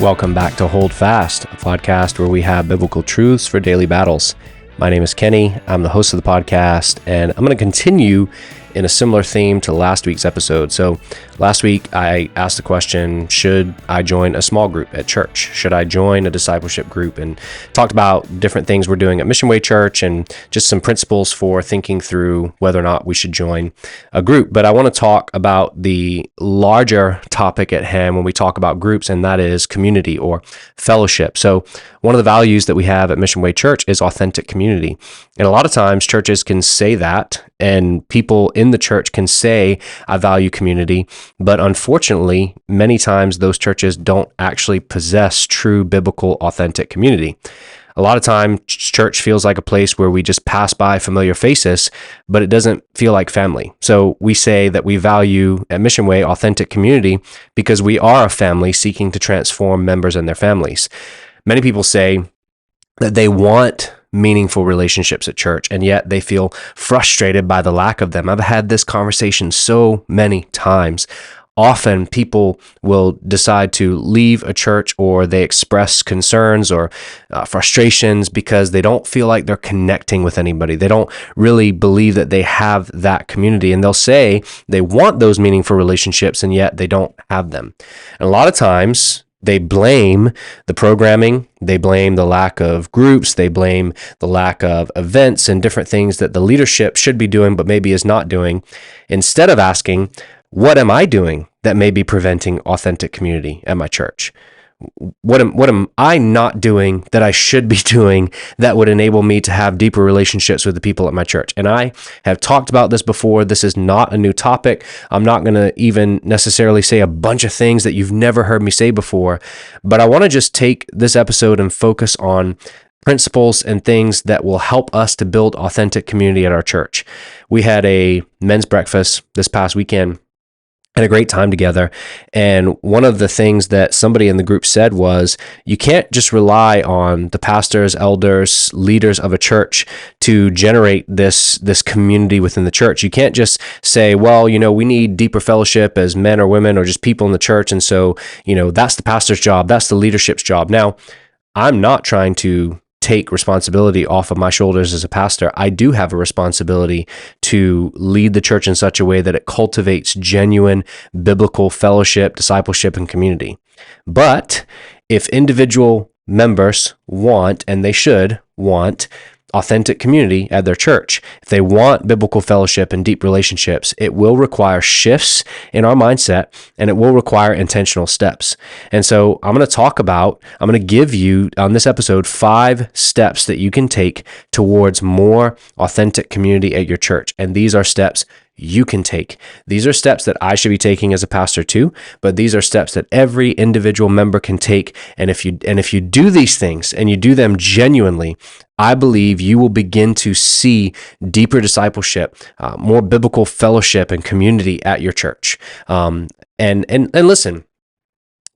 Welcome back to Hold Fast, a podcast where we have biblical truths for daily battles. My name is Kenny. I'm the host of the podcast, and I'm going to continue in a similar theme to last week's episode. So last week, I asked the question, should I join a small group at church? Should I join a discipleship group? And talked about different things we're doing at MissionWay Church and just some principles for thinking through whether or not we should join a group. But I want to talk about the larger topic at hand when we talk about groups, and that is community or fellowship. So one of the values that we have at MissionWay Church is authentic community. And a lot of times churches can say that, and people in the church can say, I value community. But unfortunately, many times those churches don't actually possess true biblical, authentic community. A lot of time, church feels like a place where we just pass by familiar faces, but it doesn't feel like family. So we say that we value at MissionWay authentic community because we are a family seeking to transform members and their families. Many people say that they want meaningful relationships at church, and yet they feel frustrated by the lack of them. I've had this conversation so many times. Often people will decide to leave a church, or they express concerns or frustrations because they don't feel like they're connecting with anybody. They don't really believe that they have that community, and they'll say they want those meaningful relationships, and yet they don't have them. And a lot of times, they blame the programming, they blame the lack of groups, they blame the lack of events and different things that the leadership should be doing but maybe is not doing, instead of asking, what am I doing that may be preventing authentic community at my church? What am I not doing that I should be doing that would enable me to have deeper relationships with the people at my church? And I have talked about this before. This is not a new topic. I'm not going to even necessarily say a bunch of things that you've never heard me say before, but I want to just take this episode and focus on principles and things that will help us to build authentic community at our church. We had a men's breakfast this past weekend, and a great time together. And one of the things that somebody in the group said was, you can't just rely on the pastors, elders, leaders of a church to generate this community within the church. You can't just say, well, we need deeper fellowship as men or women or just people in the church. And so, that's the pastor's job. That's the leadership's job. Now, I'm not trying to take responsibility off of my shoulders as a pastor. I do have a responsibility to lead the church in such a way that it cultivates genuine biblical fellowship, discipleship, and community. But if individual members want, and they should want, authentic community at their church, if they want biblical fellowship and deep relationships, it will require shifts in our mindset, and it will require intentional steps. And so I'm going to give you on this episode 5 steps that you can take towards more authentic community at your church. And these are steps you can take. These are steps that I should be taking as a pastor too, but these are steps that every individual member can take. And if you do these things and you do them genuinely, I believe you will begin to see deeper discipleship, more biblical fellowship and community at your church. And listen,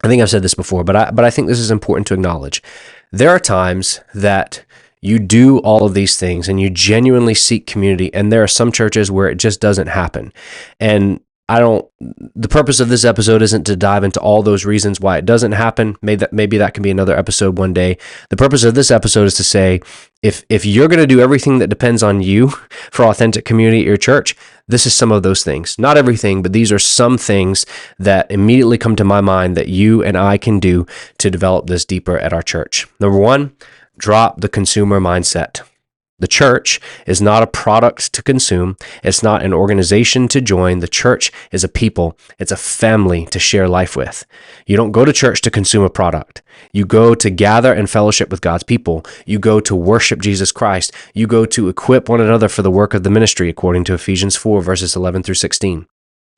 I think I've said this before, but I think this is important to acknowledge. There are times that you do all of these things and you genuinely seek community, and there are some churches where it just doesn't happen. And the purpose of this episode isn't to dive into all those reasons why it doesn't happen. Maybe that can be another episode one day. The purpose of this episode is to say, if you're going to do everything that depends on you for authentic community at your church, this is some of those things. Not everything, but these are some things that immediately come to my mind that you and I can do to develop this deeper at our church. Number 1, drop the consumer mindset. The church is not a product to consume. It's not an organization to join. The church is a people. It's a family to share life with. You don't go to church to consume a product. You go to gather and fellowship with God's people. You go to worship Jesus Christ. You go to equip one another for the work of the ministry, according to Ephesians 4, verses 11 through 16.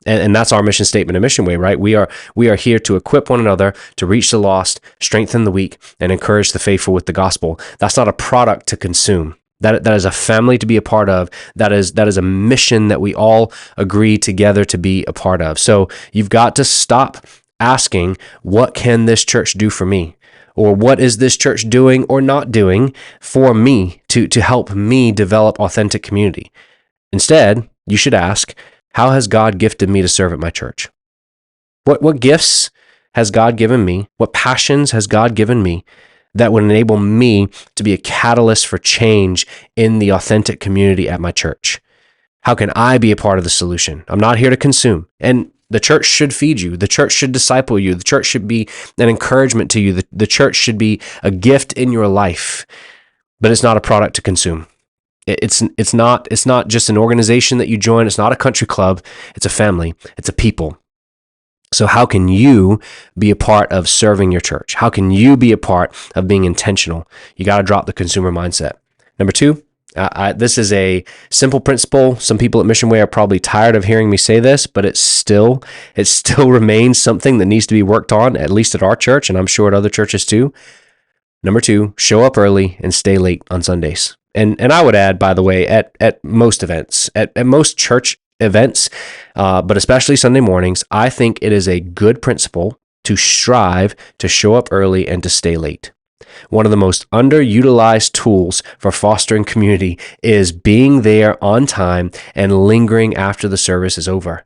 And that's our mission statement of MissionWay, right? We are here to equip one another, to reach the lost, strengthen the weak, and encourage the faithful with the gospel. That's not a product to consume. That is a family to be a part of. That is a mission that we all agree together to be a part of. So you've got to stop asking, what can this church do for me? Or what is this church doing or not doing for me to help me develop authentic community? Instead, you should ask, how has God gifted me to serve at my church? What gifts has God given me? What passions has God given me that would enable me to be a catalyst for change in the authentic community at my church? How can I be a part of the solution? I'm not here to consume. And the church should feed you. The church should disciple you. The church should be an encouragement to you. The church should be a gift in your life, but it's not a product to consume. It's not just an organization that you join. It's not a country club. It's a family. It's a people. So how can you be a part of serving your church? How can you be a part of being intentional? You got to drop the consumer mindset. Number two, this is a simple principle. Some people at MissionWay are probably tired of hearing me say this, but it still remains something that needs to be worked on, at least at our church, and I'm sure at other churches too. Number two, show up early and stay late on Sundays. And I would add, by the way, at most events, at most church events, but especially Sunday mornings, I think it is a good principle to strive to show up early and to stay late. One of the most underutilized tools for fostering community is being there on time and lingering after the service is over.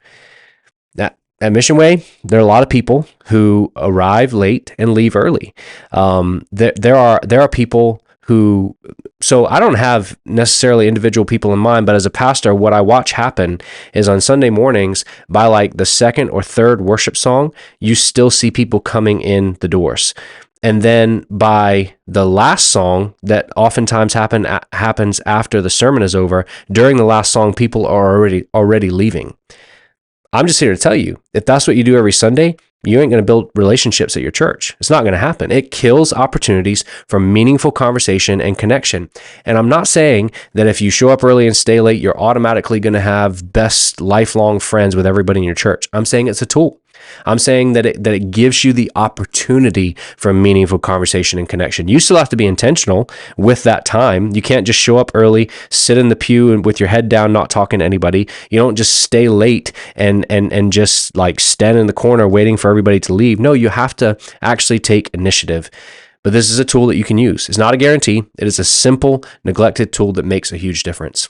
At MissionWay, there are a lot of people who arrive late and leave early. There are people who, so I don't have necessarily individual people in mind, but as a pastor, what I watch happen is on Sunday mornings, by like the second or third worship song, you still see people coming in the doors. And then by the last song that oftentimes happens after the sermon is over, during the last song, people are already leaving. I'm just here to tell you, if that's what you do every Sunday, you ain't going to build relationships at your church. It's not going to happen. It kills opportunities for meaningful conversation and connection. And I'm not saying that if you show up early and stay late, you're automatically going to have best lifelong friends with everybody in your church. I'm saying it's a tool. I'm saying that it gives you the opportunity for meaningful conversation and connection. You still have to be intentional with that time. You can't just show up early, sit in the pew and with your head down, not talking to anybody. You don't just stay late and just like stand in the corner waiting for everybody to leave. No, you have to actually take initiative. But this is a tool that you can use. It's not a guarantee. It is a simple, neglected tool that makes a huge difference.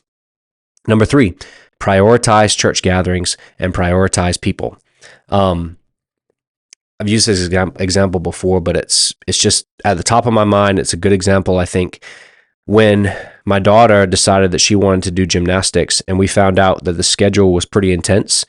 Number three, prioritize church gatherings and prioritize people. I've used this example before, but it's just at the top of my mind. It's a good example, I think. When my daughter decided that she wanted to do gymnastics and we found out that the schedule was pretty intense,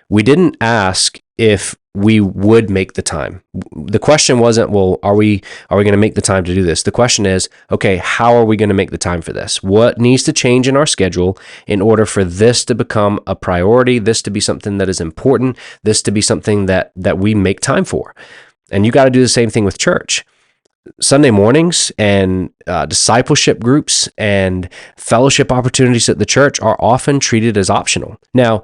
we didn't ask if we would make the time. The question wasn't, well, are we going to make the time to do this? The question is, okay, how are we going to make the time for this? What needs to change in our schedule in order for this to become a priority, this to be something that is important, this to be something that we make time for? And you got to do the same thing with church. Sunday mornings and discipleship groups and fellowship opportunities at the church are often treated as optional. Now,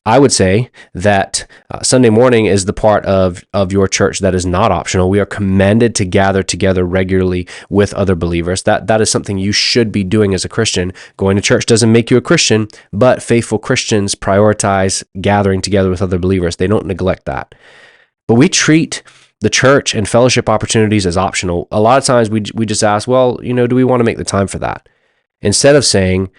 I would say that Sunday morning is the part of your church that is not optional. We are commanded to gather together regularly with other believers. That is something you should be doing as a Christian. Going to church doesn't make you a Christian, but faithful Christians prioritize gathering together with other believers. They don't neglect that. But we treat the church and fellowship opportunities as optional. A lot of times we just ask, well, do we want to make the time for that? Instead of saying,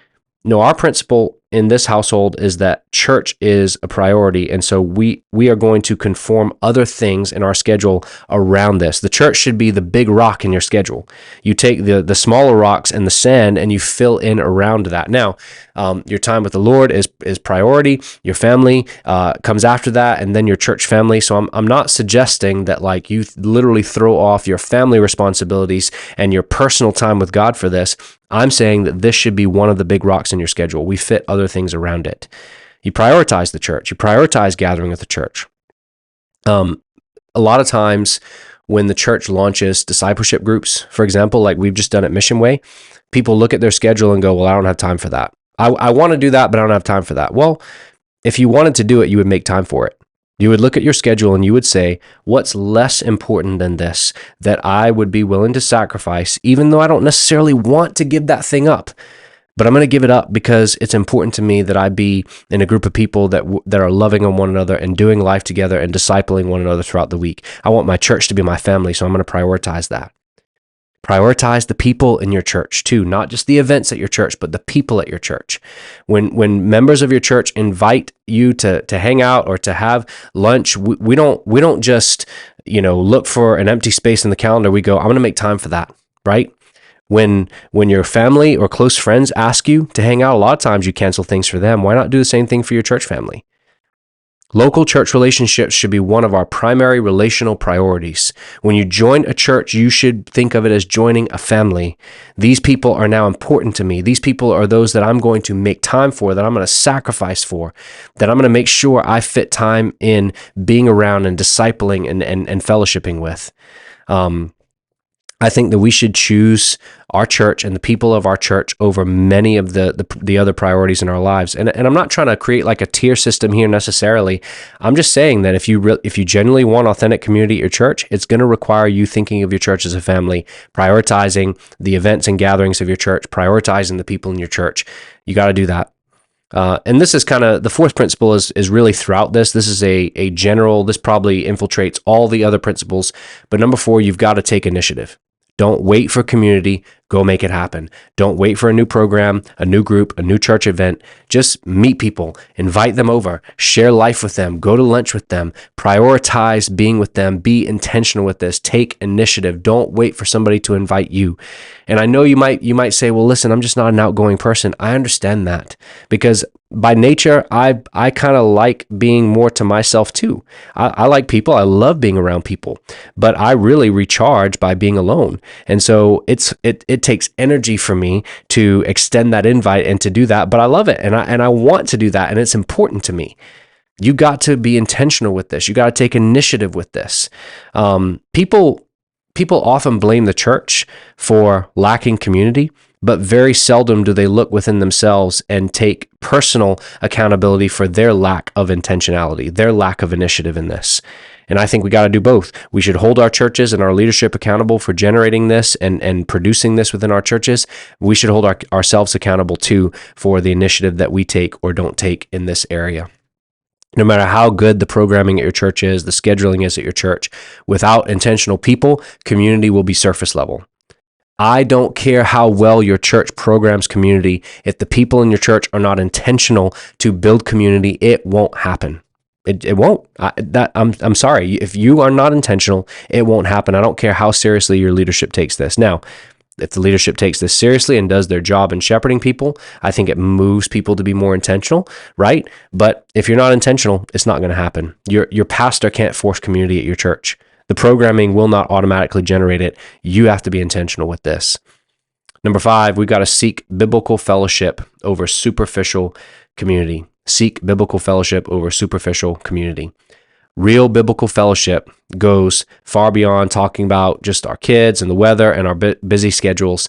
no, our principle in this household is that church is a priority, and so we are going to conform other things in our schedule around this. The church should be the big rock in your schedule. You take the smaller rocks and the sand and you fill in around that. Now, your time with the Lord is priority. Your family comes after that, and then your church family. So I'm not suggesting that like you literally throw off your family responsibilities and your personal time with God for this. I'm saying that this should be one of the big rocks in your schedule. We fit other things around it. You prioritize the church. You prioritize gathering with the church. A lot of times when the church launches discipleship groups, for example, like we've just done at MissionWay, people look at their schedule and go, well, I don't have time for that. I want to do that, but I don't have time for that. Well, if you wanted to do it, you would make time for it. You would look at your schedule and you would say, what's less important than this that I would be willing to sacrifice, even though I don't necessarily want to give that thing up, but I'm going to give it up because it's important to me that I be in a group of people that are loving on one another and doing life together and discipling one another throughout the week. I want my church to be my family, so I'm going to prioritize that. Prioritize the people in your church too, not just the events at your church, but the people at your church. When members of your church invite you to hang out or to have lunch, we don't just look for an empty space in the calendar, we go, I'm going to make time for that, right? When your family or close friends ask you to hang out, a lot of times you cancel things for them. Why not do the same thing for your church family? Local church relationships should be one of our primary relational priorities. When you join a church, you should think of it as joining a family. These people are now important to me. These people are those that I'm going to make time for, that I'm going to sacrifice for, that I'm going to make sure I fit time in being around and discipling and fellowshipping with. I think that we should choose our church and the people of our church over many of the other priorities in our lives. And I'm not trying to create like a tier system here necessarily. I'm just saying that if you genuinely want authentic community at your church, it's going to require you thinking of your church as a family, prioritizing the events and gatherings of your church, prioritizing the people in your church. You got to do that. And this is kind of the fourth principle is really throughout this. This is a general, this probably infiltrates all the other principles. But number 4, you've got to take initiative. Don't wait for community. Go make it happen. Don't wait for a new program, a new group, a new church event. Just meet people, invite them over, share life with them, go to lunch with them, prioritize being with them, be intentional with this, take initiative. Don't wait for somebody to invite you. And I know you might say, well, listen, I'm just not an outgoing person. I understand that because by nature, I kind of like being more to myself too. I like people. I love being around people, but I really recharge by being alone. And so it takes energy for me to extend that invite and to do that, but I love it. And I want to do that. And it's important to me. You got to be intentional with this. You got to take initiative with this. People often blame the church for lacking community, but very seldom do they look within themselves and take personal accountability for their lack of intentionality, their lack of initiative in this. And I think we got to do both. We should hold our churches and our leadership accountable for generating this and producing this within our churches. We should hold ourselves accountable too for the initiative that we take or don't take in this area. No matter how good the programming at your church is, the scheduling is at your church, without intentional people, community will be surface level. I don't care how well your church programs community. If the people in your church are not intentional to build community, it won't happen. It won't. I'm sorry. If you are not intentional, it won't happen. I don't care how seriously your leadership takes this. Now, if the leadership takes this seriously and does their job in shepherding people, I think it moves people to be more intentional, right? But if you're not intentional, it's not going to happen. Your pastor can't force community at your church. The programming will not automatically generate it. You have to be intentional with this. Number 5, we've got to seek biblical fellowship over superficial community. Seek biblical fellowship over superficial community. Real biblical fellowship goes far beyond talking about just our kids and the weather and our busy schedules.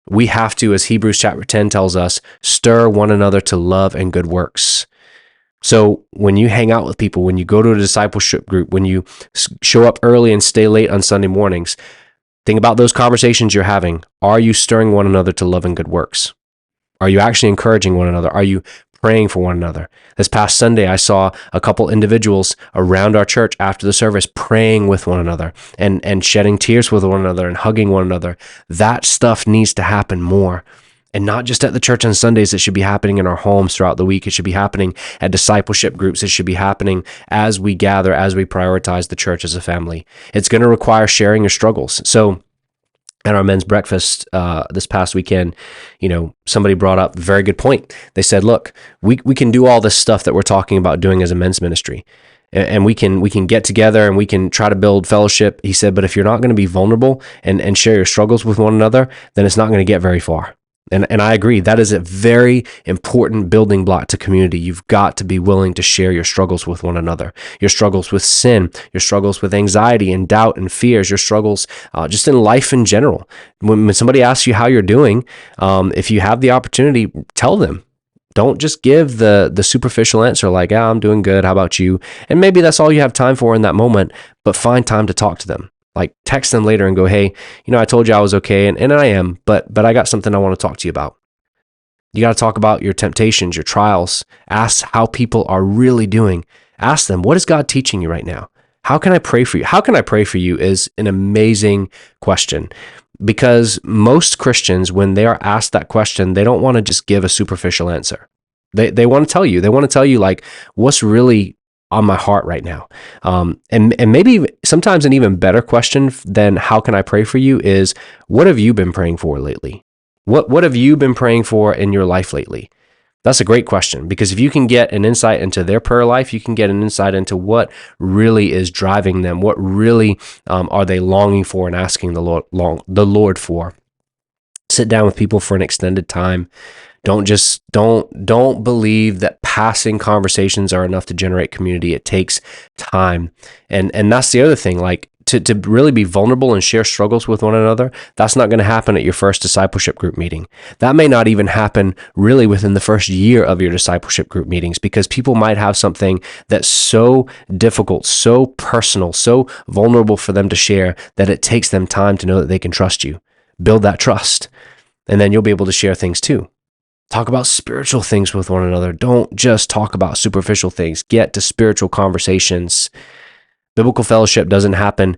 We have to, as Hebrews chapter 10 tells us, stir one another to love and good works. So when you hang out with people, when you go to a discipleship group, when you show up early and stay late on Sunday mornings, think about those conversations you're having. Are you stirring one another to love and good works? Are you actually encouraging one another? Are you praying for one another? This past Sunday, I saw a couple individuals around our church after the service praying with one another and shedding tears with one another and hugging one another. That stuff needs to happen more. And not just at the church on Sundays, it should be happening in our homes throughout the week. It should be happening at discipleship groups. It should be happening as we gather, as we prioritize the church as a family. It's going to require sharing your struggles. So at our men's breakfast this past weekend, somebody brought up a very good point. They said, look, we can do all this stuff that we're talking about doing as a men's ministry. And we can get together and we can try to build fellowship. He said, but if you're not going to be vulnerable and share your struggles with one another, then it's not going to get very far. And I agree. That is a very important building block to community. You've got to be willing to share your struggles with one another, your struggles with sin, your struggles with anxiety and doubt and fears, your struggles just in life in general. When somebody asks you how you're doing, if you have the opportunity, tell them. Don't just give the superficial answer like, I'm doing good. How about you? And maybe that's all you have time for in that moment, but find time to talk to them. Like text them later and go, hey, I told you I was okay. And I am, but I got something I want to talk to you about. You got to talk about your temptations, your trials. Ask how people are really doing. Ask them, what is God teaching you right now? How can I pray for you? How can I pray for you is an amazing question, because most Christians, when they are asked that question, they don't want to just give a superficial answer. They want to tell you. They want to tell you like what's really on my heart right now? And maybe sometimes an even better question than how can I pray for you is, what have you been praying for lately? What have you been praying for in your life lately? That's a great question, because if you can get an insight into their prayer life, you can get an insight into what really is driving them, what really are they longing for and asking the Lord for. Sit down with people for an extended time. Don't believe that passing conversations are enough to generate community. It takes time. And that's the other thing, like to really be vulnerable and share struggles with one another. That's not going to happen at your first discipleship group meeting. That may not even happen really within the first year of your discipleship group meetings, because people might have something that's so difficult, so personal, so vulnerable for them to share that it takes them time to know that they can trust you. Build that trust, and then you'll be able to share things too. Talk about spiritual things with one another. Don't just talk about superficial things. Get to spiritual conversations. Biblical fellowship doesn't happen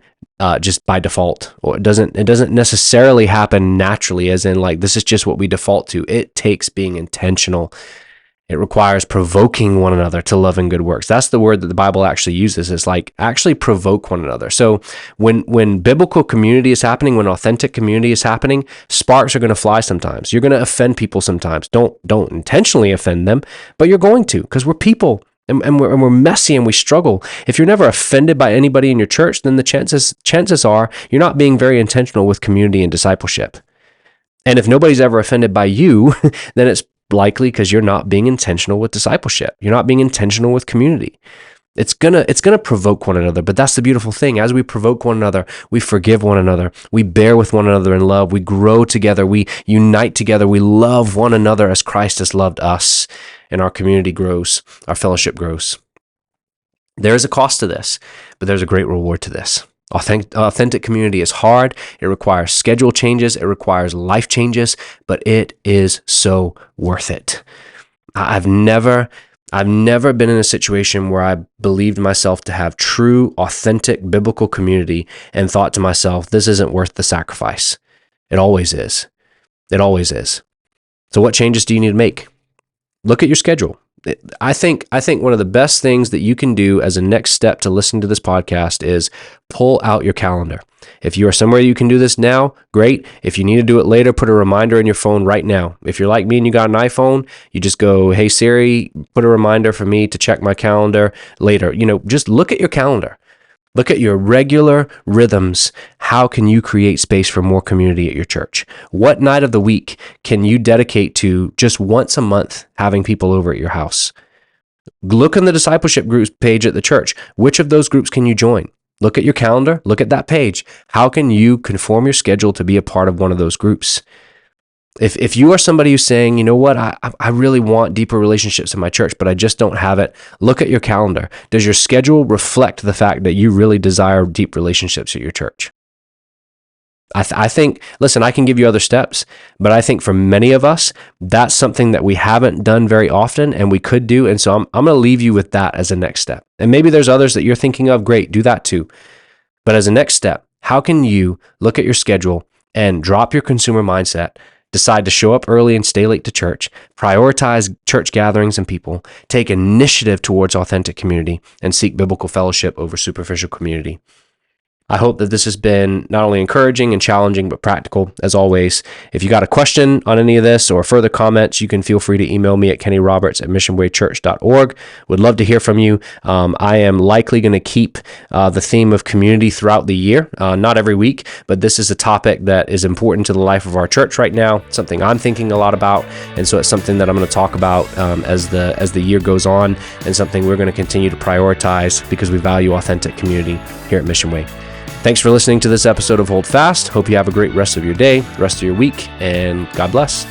just by default, or it doesn't necessarily happen naturally, as in like this is just what we default to. It takes being intentional. It requires provoking one another to love and good works. That's the word that the Bible actually uses. It's like actually provoke one another. So when biblical community is happening, when authentic community is happening, sparks are going to fly sometimes. You're going to offend people sometimes. Don't intentionally offend them, but you're going to, because we're people and we're messy and we struggle. If you're never offended by anybody in your church, then the chances are you're not being very intentional with community and discipleship. And if nobody's ever offended by you, then it's likely because you're not being intentional with discipleship. You're not being intentional with community. It's gonna provoke one another, but that's the beautiful thing. As we provoke one another, we forgive one another, we bear with one another in love, we grow together, we unite together, we love one another as Christ has loved us, and our community grows, our fellowship grows. There is a cost to this, but there's a great reward to this. Authentic community is hard. It requires schedule changes. It requires life changes, but it is so worth it. I've never been in a situation where I believed myself to have true, authentic, biblical community and thought to myself, this isn't worth the sacrifice. It always is. It always is. So what changes do you need to make? Look at your schedule. I think one of the best things that you can do as a next step to listen to this podcast is pull out your calendar. If you are somewhere you can do this now, great. If you need to do it later, put a reminder in your phone right now. If you're like me and you got an iPhone, you just go, hey Siri, put a reminder for me to check my calendar later. Just look at your calendar. Look at your regular rhythms. How can you create space for more community at your church? What night of the week can you dedicate to just once a month having people over at your house? Look in the discipleship groups page at the church. Which of those groups can you join? Look at your calendar. Look at that page. How can you conform your schedule to be a part of one of those groups? If you are somebody who's saying, you know what, I really want deeper relationships in my church, but I just don't have it, look at your calendar. Does your schedule reflect the fact that you really desire deep relationships at your church? I think, listen, I can give you other steps, but I think for many of us, that's something that we haven't done very often and we could do. And so I'm going to leave you with that as a next step. And maybe there's others that you're thinking of. Great, do that too. But as a next step, how can you look at your schedule and drop your consumer mindset, decide to show up early and stay late to church, prioritize church gatherings and people, take initiative towards authentic community, and seek biblical fellowship over superficial community? I hope that this has been not only encouraging and challenging, but practical as always. If you got a question on any of this or further comments, you can feel free to email me at kennyroberts@missionwaychurch.org. Would love to hear from you. I am likely going to keep the theme of community throughout the year, not every week, but this is a topic that is important to the life of our church right now, something I'm thinking a lot about. And so it's something that I'm going to talk about as the year goes on, and something we're going to continue to prioritize because we value authentic community here at MissionWay. Thanks for listening to this episode of Hold Fast. Hope you have a great rest of your day, rest of your week, and God bless.